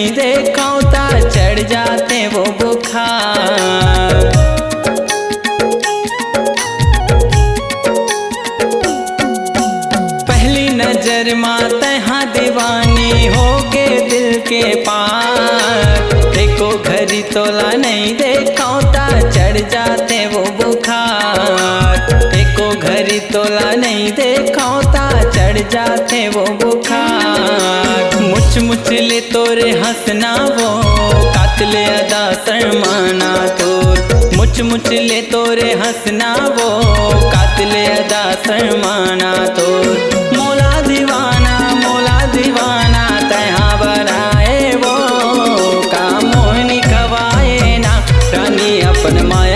नहीं देखौता चढ़ जाते वो बुखार। पहली नजर माँ तहाँ दीवानी हो के दिल के पार। देखो घड़ी तोला नहीं देखौता चढ़ जाते वो बुखार। देखो घड़ी तोला नहीं देखौता चढ़ जाते वो बुखार। मुछ मुछ ले तोरे हंसना वो कातले अदा शर्माना तोर। मुछ मुछ ले तोरे हंसना वो कातले अदा शर्माना तोर। मोला दीवाना तहाँ बनाए वो का मोहनी खवाए ना रानी अपन माँ